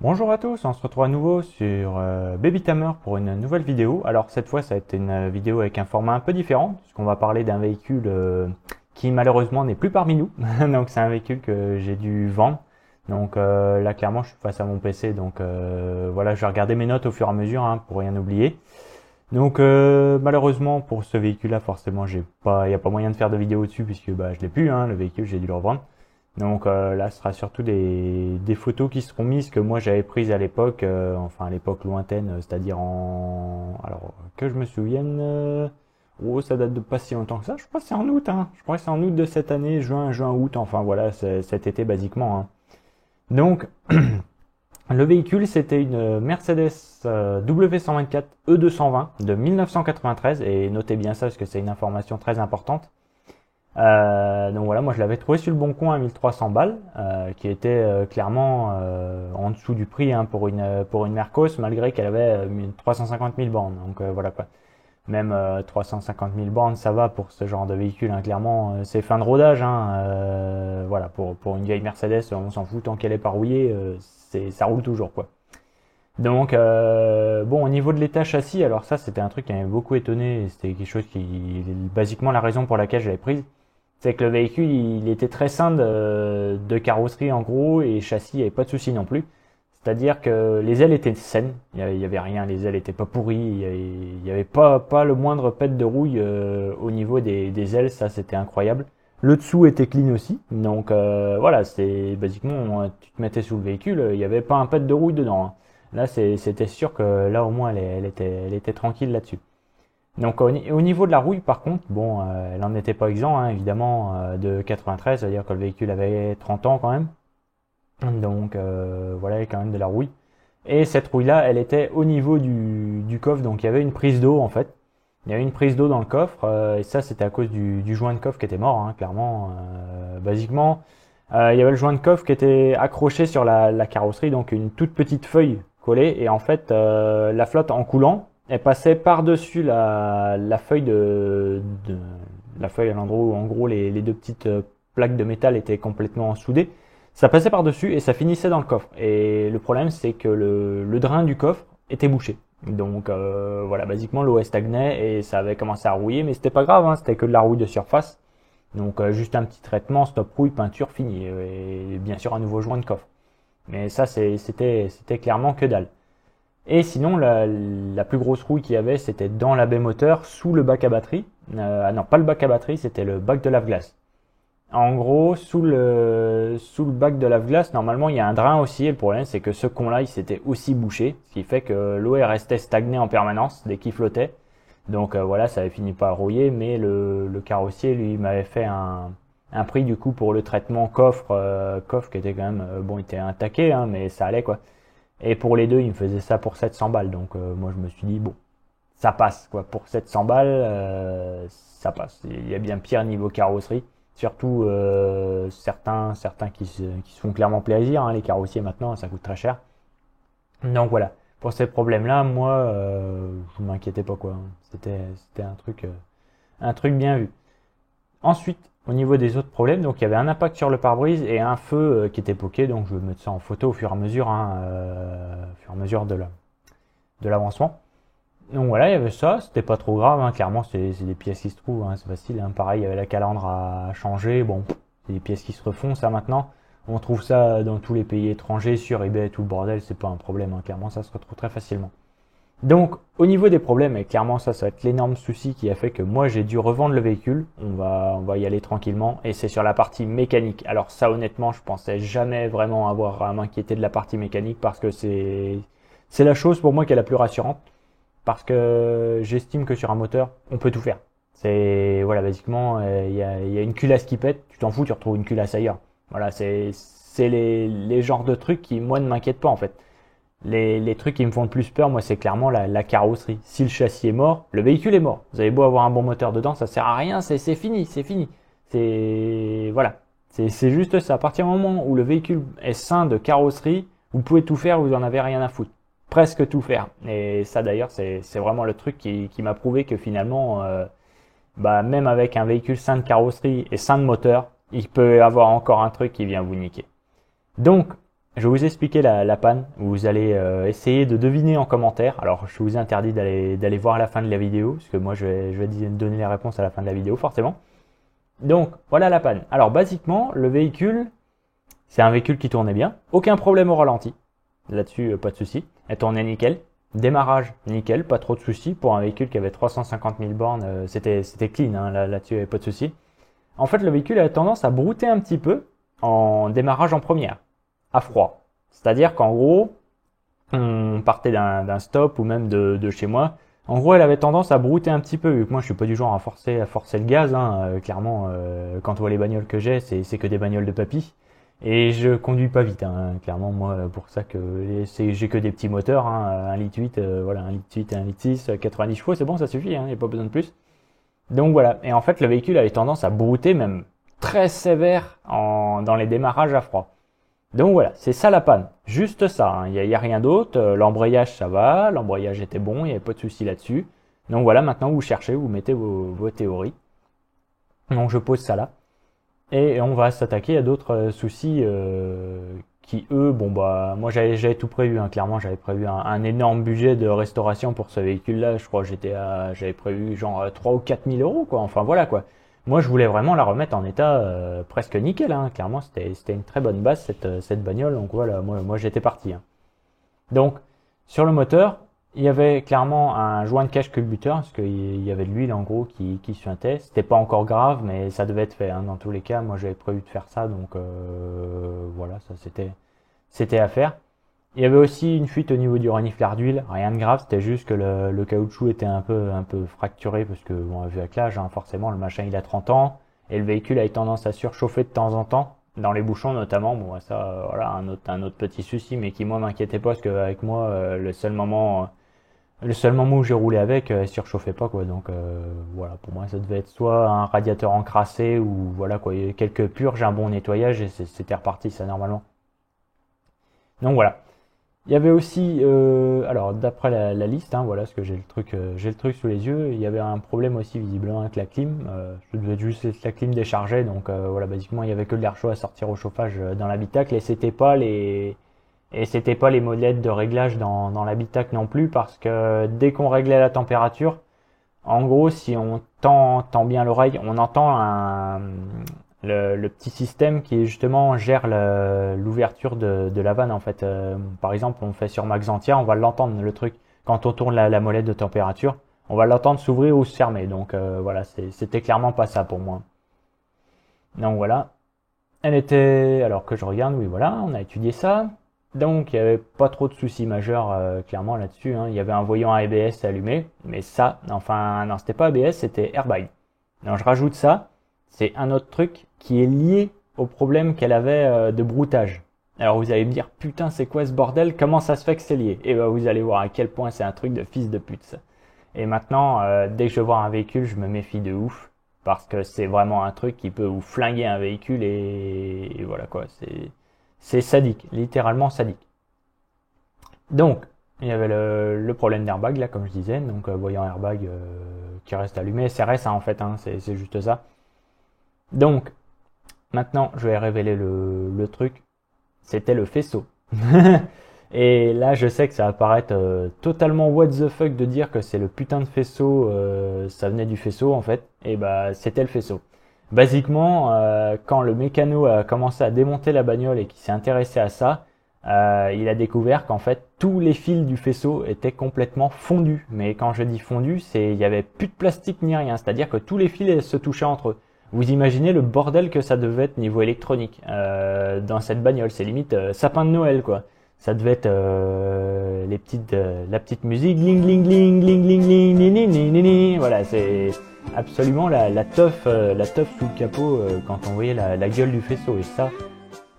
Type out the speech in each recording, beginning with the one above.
Bonjour à tous, on se retrouve à nouveau sur Baby Tamer pour une nouvelle vidéo. Alors cette fois ça a été une vidéo avec un format un peu différent, puisqu'on va parler d'un véhicule qui malheureusement n'est plus parmi nous. Donc c'est un véhicule que j'ai dû vendre. Donc là clairement je suis face à mon PC, donc voilà, je vais regarder mes notes au fur et à mesure pour rien oublier. Donc malheureusement pour ce véhicule là forcément il n'y a pas moyen de faire de vidéo dessus, puisque je l'ai plus, le véhicule, j'ai dû le revendre. Donc là, ce sera surtout des photos qui seront mises que moi j'avais prises à l'époque, enfin à l'époque lointaine, c'est-à-dire alors que je me souvienne, ça date de pas si longtemps que ça. Je crois que c'est en août, Je crois que c'est en août de cette année, juin, août. Enfin voilà, cet été basiquement. Donc le véhicule, c'était une Mercedes W124 E220 de 1993, et notez bien ça parce que c'est une information très importante. Donc voilà, moi je l'avais trouvé sur le bon coin à 1300 balles, qui était clairement en dessous du prix pour une Mercos, malgré qu'elle avait 350 000 bornes. Donc voilà quoi. Même 350 000 bornes, ça va pour ce genre de véhicule. Clairement, c'est fin de rodage. Voilà, pour une vieille Mercedes, on s'en fout tant qu'elle est pas rouillée, ça roule toujours quoi. Donc bon, au niveau de l'état châssis, alors ça c'était un truc qui m'avait beaucoup étonné. C'était quelque chose qui, basiquement, la raison pour laquelle je l'avais prise, c'est que le véhicule il était très sain de carrosserie en gros, et châssis, il n'y avait pas de souci non plus. C'est-à-dire que les ailes étaient saines, il y avait rien, les ailes étaient pas pourries, il y avait pas le moindre pet de rouille au niveau des ailes, ça c'était incroyable. Le dessous était clean aussi, donc voilà, c'est basiquement, tu te mettais sous le véhicule, il n'y avait pas un pet de rouille dedans. Là c'était sûr que là au moins elle était tranquille là-dessus. Donc au niveau de la rouille par contre, bon, elle n'en était pas exempt, évidemment, de 93, c'est-à-dire que le véhicule avait 30 ans quand même. Donc voilà, il y avait quand même de la rouille. Et cette rouille-là, elle était au niveau du coffre, donc il y avait une prise d'eau en fait. Il y avait une prise d'eau dans le coffre, et ça c'était à cause du joint de coffre qui était mort, clairement. Basiquement, il y avait le joint de coffre qui était accroché sur la carrosserie, donc une toute petite feuille collée, et en fait la flotte en coulant, elle passait par-dessus la feuille la feuille à l'endroit où en gros les deux petites plaques de métal étaient complètement soudées. Ça passait par-dessus et ça finissait dans le coffre. Et le problème, c'est que le drain du coffre était bouché. Donc voilà, basiquement l'eau stagnait et ça avait commencé à rouiller, mais c'était pas grave, c'était que de la rouille de surface. Donc juste un petit traitement, stop rouille, peinture, fini. Et bien sûr un nouveau joint de coffre. Mais ça c'était clairement que dalle. Et sinon la plus grosse rouille qu'il y avait, c'était dans la baie moteur, sous le bac à batterie. Non, pas le bac à batterie, c'était le bac de lave-glace. En gros, sous le bac de lave-glace, normalement, il y a un drain aussi. Et le problème, c'est que ce con-là, il s'était aussi bouché. Ce qui fait que l'eau restait stagnée en permanence dès qu'il flottait. Donc voilà, ça avait fini par rouiller. Mais le carrossier, lui, m'avait fait un prix du coup pour le traitement coffre. Coffre qui était quand même, bon, il était un taquet, mais ça allait quoi. Et pour les deux, il me faisait ça pour 700 balles. Donc moi, je me suis dit, bon, ça passe quoi. Pour 700 balles, ça passe. Il y a bien pire niveau carrosserie. Surtout certains qui se font clairement plaisir, les carrossiers maintenant, ça coûte très cher. Donc voilà, pour ces problèmes-là, moi, je m'inquiétais pas quoi. C'était un truc bien vu. Ensuite, au niveau des autres problèmes, donc il y avait un impact sur le pare-brise et un feu qui était poqué. Donc je vais mettre ça en photo au fur et à mesure, de l'avancement. Donc voilà, il y avait ça, c'était pas trop grave, clairement c'est des pièces qui se trouvent, c'est facile, pareil, il y avait la calandre à changer, bon, c'est des pièces qui se refont, ça maintenant, on trouve ça dans tous les pays étrangers, sur eBay, tout le bordel, c'est pas un problème, clairement ça se retrouve très facilement. Donc au niveau des problèmes, et clairement ça va être l'énorme souci qui a fait que moi j'ai dû revendre le véhicule, on va y aller tranquillement, et c'est sur la partie mécanique. Alors ça honnêtement, je pensais jamais vraiment avoir à m'inquiéter de la partie mécanique, parce que c'est la chose pour moi qui est la plus rassurante. Parce que j'estime que sur un moteur, on peut tout faire. C'est voilà, basiquement, il y a une culasse qui pète, tu t'en fous, tu retrouves une culasse ailleurs. Voilà, c'est les genres de trucs qui moi ne m'inquiètent pas en fait. Les trucs qui me font le plus peur, moi, c'est clairement la carrosserie. Si le châssis est mort, le véhicule est mort. Vous avez beau avoir un bon moteur dedans, ça sert à rien, c'est fini, c'est fini. Voilà, c'est juste ça. À partir du moment où le véhicule est sain de carrosserie, vous pouvez tout faire, vous en avez rien à foutre. presque tout faire. Et ça d'ailleurs, c'est vraiment le truc qui m'a prouvé que finalement, même avec un véhicule sain de carrosserie et sain de moteur, il peut y avoir encore un truc qui vient vous niquer. Donc, je vais vous expliquer la panne. Vous allez essayer de deviner en commentaire. Alors, je vous interdis d'aller voir la fin de la vidéo, parce que moi, je vais donner les réponses à la fin de la vidéo, forcément. Donc, voilà la panne. Alors, basiquement, le véhicule, c'est un véhicule qui tournait bien. Aucun problème au ralenti. Là-dessus, pas de souci. Elle tournait nickel. Démarrage, nickel. Pas trop de soucis. Pour un véhicule qui avait 350 000 bornes, c'était clean. Hein, là-dessus, il n'y avait pas de souci. En fait, le véhicule a tendance à brouter un petit peu en démarrage en première, à froid. C'est-à-dire qu'en gros, on partait d'un stop ou même de chez moi. En gros, elle avait tendance à brouter un petit peu, vu que moi je suis pas du genre à forcer le gaz. Hein. Clairement, quand on voit les bagnoles que j'ai, c'est que des bagnoles de papy. Et je conduis pas vite, hein. Clairement, moi, pour ça que j'ai que des petits moteurs, hein. 1,8 litre, voilà, 1,8 litre, 1,6 litre, 90 chevaux, c'est bon, ça suffit, hein. Y a pas besoin de plus. Donc voilà. Et en fait, le véhicule avait tendance à brouter, même très sévère dans les démarrages à froid. Donc voilà, c'est ça la panne. Juste ça, hein. Y a rien d'autre. L'embrayage, ça va. L'embrayage était bon, il n'y avait pas de souci là-dessus. Donc voilà, maintenant vous cherchez, vous mettez vos théories. Donc je pose ça là. Et on va s'attaquer à d'autres soucis qui, eux, moi j'avais tout prévu. Hein. Clairement, j'avais prévu un énorme budget de restauration pour ce véhicule-là. Je crois que j'avais prévu genre 3 ou 4 000 euros, quoi. Enfin voilà, quoi. Moi, je voulais vraiment la remettre en état presque nickel. Hein. Clairement, c'était une très bonne base cette bagnole. Donc voilà, moi j'étais parti. Hein. Donc sur le moteur, il y avait clairement un joint de cache culbuteur parce qu'il y avait de l'huile en gros qui suintait. C'était pas encore grave, mais ça devait être fait. Hein. Dans tous les cas, moi j'avais prévu de faire ça, donc voilà, ça c'était à faire. Il y avait aussi une fuite au niveau du renifleur d'huile, rien de grave, c'était juste que le caoutchouc était un peu fracturé parce que bon, vu avec l'âge, hein, forcément le machin il a 30 ans et le véhicule a eu tendance à surchauffer de temps en temps dans les bouchons notamment. Bon ça voilà un autre petit souci, mais qui moi m'inquiétait pas parce qu'avec moi le seul moment où j'ai roulé avec, elle surchauffait pas quoi. Donc voilà, pour moi ça devait être soit un radiateur encrassé ou voilà quoi, il y avait quelques purges, un bon nettoyage et c'était reparti ça normalement. Donc voilà. Il y avait aussi, alors d'après la liste, hein, voilà, parce que j'ai le truc sous les yeux. Il y avait un problème aussi visiblement avec la clim. Je devais juste être la clim déchargée, donc voilà, basiquement il y avait que de l'air chaud à sortir au chauffage dans l'habitacle et c'était pas les molettes de réglage dans l'habitacle non plus, parce que dès qu'on réglait la température, en gros, si on tend bien l'oreille, on entend le petit système qui justement gère l'ouverture de la vanne en fait. Par exemple, on fait sur Maxantia, on va l'entendre le truc quand on tourne la molette de température, on va l'entendre s'ouvrir ou se fermer. Donc voilà, c'était clairement pas ça pour moi. Donc voilà, elle était, alors que je regarde, oui voilà, on a étudié ça. Donc il n'y avait pas trop de soucis majeurs clairement là-dessus. Hein. Il y avait un voyant ABS allumé, mais ça, enfin non, c'était pas ABS, c'était airbag. Donc je rajoute ça. C'est un autre truc qui est lié au problème qu'elle avait de broutage. Alors vous allez me dire, putain c'est quoi ce bordel, comment ça se fait que c'est lié? Et ben vous allez voir à quel point c'est un truc de fils de pute ça. Et maintenant, dès que je vois un véhicule, je me méfie de ouf, parce que c'est vraiment un truc qui peut vous flinguer un véhicule et voilà quoi, c'est sadique, littéralement sadique. Donc, il y avait le problème d'airbag là comme je disais, donc voyant airbag qui reste allumé, SRS hein, en fait, hein, c'est juste ça. Donc, maintenant, je vais révéler le truc. C'était le faisceau. Et là, je sais que ça va paraître totalement what the fuck de dire que c'est le putain de faisceau, ça venait du faisceau en fait. Et bah, c'était le faisceau. Basiquement, quand le mécano a commencé à démonter la bagnole et qu'il s'est intéressé à ça, il a découvert qu'en fait, tous les fils du faisceau étaient complètement fondus. Mais quand je dis fondus, il y avait plus de plastique ni rien. C'est-à-dire que tous les fils se touchaient entre eux. Vous imaginez le bordel que ça devait être niveau électronique dans cette bagnole. C'est limite sapin de Noël quoi. Ça devait être la petite musique ling ling ling ling ling ling ling ling ling. Voilà, c'est absolument la teuf sous le capot quand on voyait la gueule du faisceau. Et ça,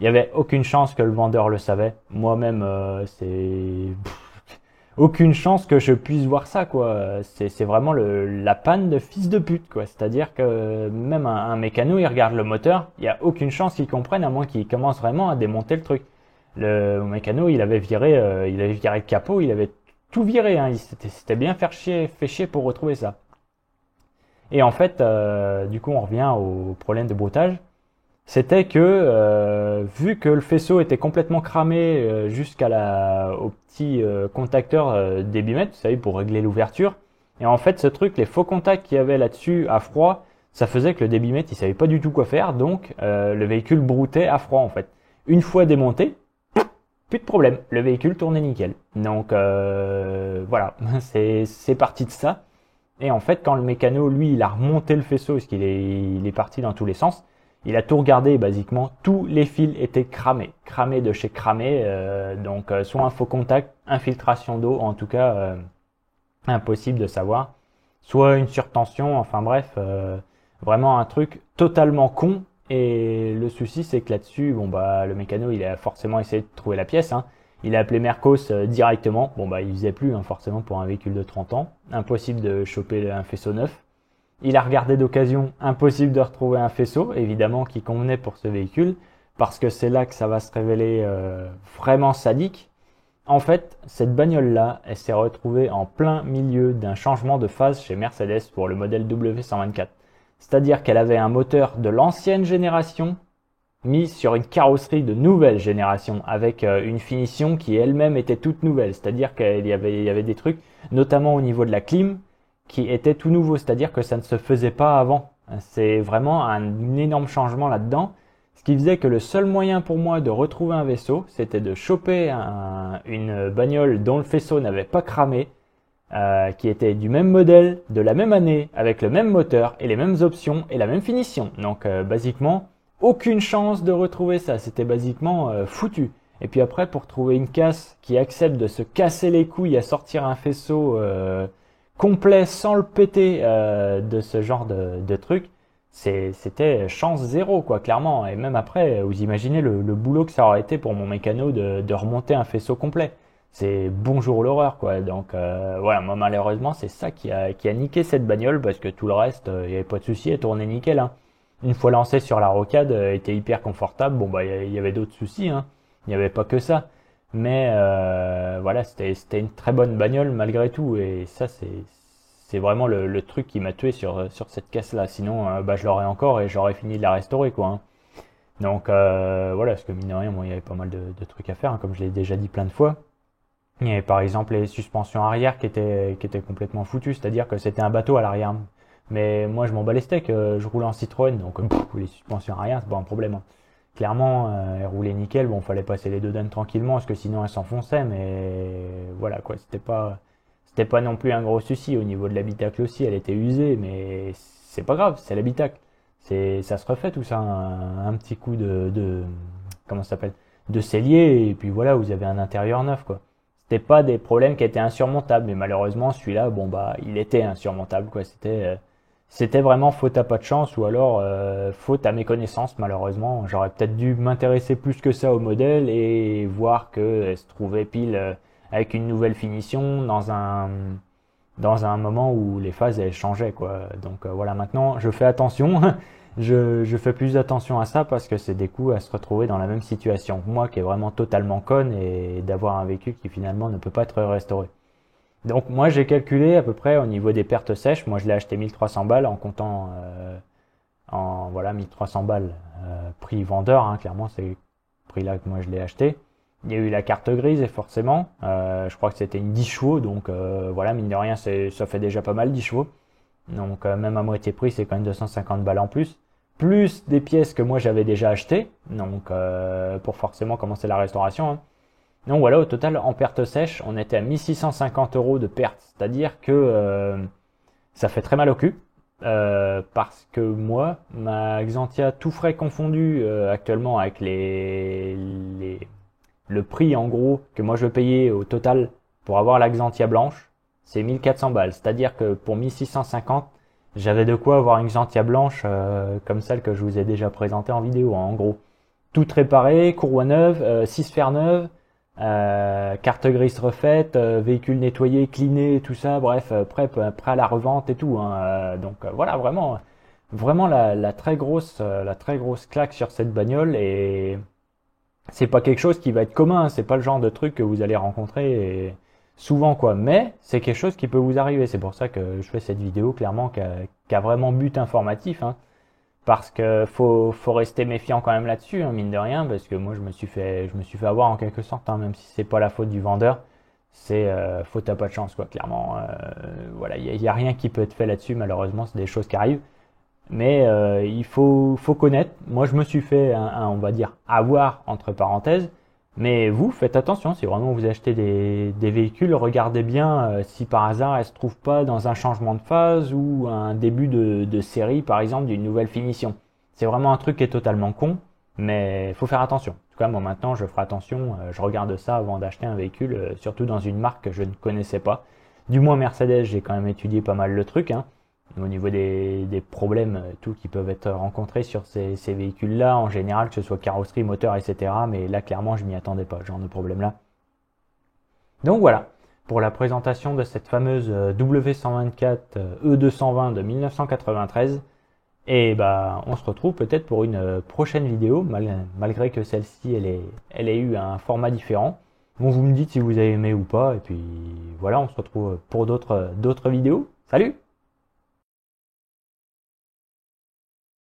il y avait aucune chance que le vendeur le savait. Moi-même, aucune chance que je puisse voir ça quoi. C'est vraiment la panne de fils de pute quoi. C'est-à-dire que même un mécano il regarde le moteur, il y a aucune chance qu'il comprenne à moins qu'il commence vraiment à démonter le truc. Le mécano, il avait viré le capot, il avait tout viré, hein. Il s'était bien fait chier pour retrouver ça. Et en fait, du coup, on revient au problème de broutage. C'était que, vu que le faisceau était complètement cramé au petit contacteur débitmètre, vous savez, pour régler l'ouverture, et en fait, ce truc, les faux contacts qu'il y avait là-dessus à froid, ça faisait que le débitmètre, il savait pas du tout quoi faire, donc le véhicule broutait à froid en fait. Une fois démonté, plus de problème, le véhicule tournait nickel. Donc voilà, c'est parti de ça. Et en fait, quand le mécano, lui, il a remonté le faisceau, parce il est parti dans tous les sens, il a tout regardé et basiquement, tous les fils étaient cramés de chez cramé. Donc soit un faux contact, infiltration d'eau, en tout cas impossible de savoir, soit une surtension, enfin bref, vraiment un truc totalement con. Et le souci, c'est que là-dessus, bon bah le mécano, il a forcément essayé de trouver la pièce, hein. Il a appelé Mercos directement. Bon bah il faisait plus, hein, forcément pour un véhicule de 30 ans. Impossible de choper un faisceau neuf. Il a regardé d'occasion, impossible de retrouver un faisceau, évidemment, qui convenait pour ce véhicule, parce que c'est là que ça va se révéler vraiment sadique. En fait, cette bagnole-là, elle s'est retrouvée en plein milieu d'un changement de phase chez Mercedes pour le modèle W124. C'est-à-dire qu'elle avait un moteur de l'ancienne génération mis sur une carrosserie de nouvelle génération avec une finition qui elle-même était toute nouvelle. C'est-à-dire qu'il y avait des trucs, notamment au niveau de la clim, qui étaient tout nouveaux. C'est-à-dire que ça ne se faisait pas avant. C'est vraiment un énorme changement là-dedans. Ce qui faisait que le seul moyen pour moi de retrouver un vaisseau, c'était de choper une bagnole dont le faisceau n'avait pas cramé, qui était du même modèle, de la même année, avec le même moteur et les mêmes options et la même finition. Donc basiquement, aucune chance de retrouver ça. C'était basiquement foutu. Et puis après, pour trouver une casse qui accepte de se casser les couilles à sortir un faisceau complet sans le péter de ce genre de truc, c'était chance zéro, quoi, clairement. Et même après, vous imaginez le boulot que ça aurait été pour mon mécano de remonter un faisceau complet. C'est bonjour l'horreur, quoi. Donc voilà, moi malheureusement, c'est ça qui a niqué cette bagnole, parce que tout le reste, il n'y avait pas de souci, elle tournait nickel, hein. Une fois lancée sur la rocade, elle était hyper confortable. Bon bah il y avait d'autres soucis, hein. Il n'y avait pas que ça. Mais voilà, c'était une très bonne bagnole malgré tout. Et ça, c'est vraiment le truc qui m'a tué sur cette caisse-là. Sinon, bah, je l'aurais encore et j'aurais fini de la restaurer, quoi, hein. Donc voilà, parce que mine de rien, bon, il y avait pas mal de trucs à faire, hein, comme je l'ai déjà dit plein de fois. Il y avait par exemple les suspensions arrière qui étaient complètement foutues, c'est-à-dire que c'était un bateau à l'arrière. Mais moi, je m'en bats les steaks, je roule en Citroën, donc les suspensions arrière, c'est pas un problème, hein. Clairement, elle roulait nickel. Bon, fallait passer les deux dames tranquillement, parce que sinon elle s'enfonçait. Mais voilà, quoi, c'était pas non plus un gros souci. Au niveau de l'habitacle aussi, elle était usée, mais c'est pas grave, c'est l'habitacle. Ça se refait tout ça, un petit coup comment ça s'appelle, de cellier, et puis voilà, vous avez un intérieur neuf, quoi. C'était pas des problèmes qui étaient insurmontables, mais malheureusement, celui-là, bon bah, il était insurmontable, quoi. C'était vraiment faute à pas de chance, ou alors faute à mes connaissances, malheureusement. J'aurais peut-être dû m'intéresser plus que ça au modèle et voir qu'elle se trouvait pile avec une nouvelle finition dans un moment où les phases elles changeaient, quoi. Donc voilà, maintenant je fais attention. Je fais plus attention à ça, parce que c'est des coups à se retrouver dans la même situation que moi, qui est vraiment totalement conne, et d'avoir un véhicule qui finalement ne peut pas être restauré. Donc moi j'ai calculé à peu près au niveau des pertes sèches. Moi je l'ai acheté 1300 balles en comptant voilà, 1300 balles prix vendeur, hein, clairement c'est le prix là que moi je l'ai acheté. Il y a eu la carte grise, et forcément je crois que c'était une 10 chevaux, donc voilà, mine de rien ça fait déjà pas mal 10 chevaux. Donc même à moitié prix, c'est quand même 250 balles en plus des pièces que moi j'avais déjà achetées, donc pour forcément commencer la restauration, hein. Donc voilà, au total, en perte sèche, on était à 1650 euros de perte. C'est-à-dire que ça fait très mal au cul. Parce que moi, ma Xantia tout frais confondu actuellement avec le prix en gros que moi je vais payer au total pour avoir la Xantia blanche, c'est 1400 balles. C'est-à-dire que pour 1650, j'avais de quoi avoir une Xantia blanche comme celle que je vous ai déjà présentée en vidéo, hein, en gros. Toute réparée, courroie neuve, 6 fers neuves, carte grise refaite, véhicule nettoyé, cleané, tout ça, bref, prêt à la revente et tout, hein. Donc voilà, vraiment la très grosse claque sur cette bagnole. Et c'est pas quelque chose qui va être commun, c'est pas le genre de truc que vous allez rencontrer souvent quoi, mais c'est quelque chose qui peut vous arriver. C'est pour ça que je fais cette vidéo clairement qui a vraiment but informatif, hein, parce que faut rester méfiant quand même là-dessus, hein, mine de rien, parce que moi je me suis fait avoir en quelque sorte, hein, même si c'est pas la faute du vendeur, c'est faute à pas de chance quoi, clairement. Voilà, il y a rien qui peut être fait là-dessus, malheureusement, c'est des choses qui arrivent. Mais il faut connaître. Moi, je me suis fait on va dire, avoir entre parenthèses. Mais vous, faites attention. Si vraiment vous achetez des véhicules, regardez bien si par hasard elles se trouvent pas dans un changement de phase ou un début de série, par exemple, d'une nouvelle finition. C'est vraiment un truc qui est totalement con, mais il faut faire attention. En tout cas, moi maintenant, je ferai attention. Je regarde ça avant d'acheter un véhicule, surtout dans une marque que je ne connaissais pas. Du moins Mercedes, j'ai quand même étudié pas mal le truc, hein, au niveau des problèmes tout qui peuvent être rencontrés sur ces véhicules-là, en général, que ce soit carrosserie, moteur, etc. Mais là, clairement, je m'y attendais pas, ce genre de problème-là. Donc voilà, pour la présentation de cette fameuse W124 E220 de 1993. Et bah, on se retrouve peut-être pour une prochaine vidéo, malgré que celle-ci, elle ait eu un format différent. Bon, vous me dites si vous avez aimé ou pas, et puis voilà, on se retrouve pour d'autres vidéos. Salut!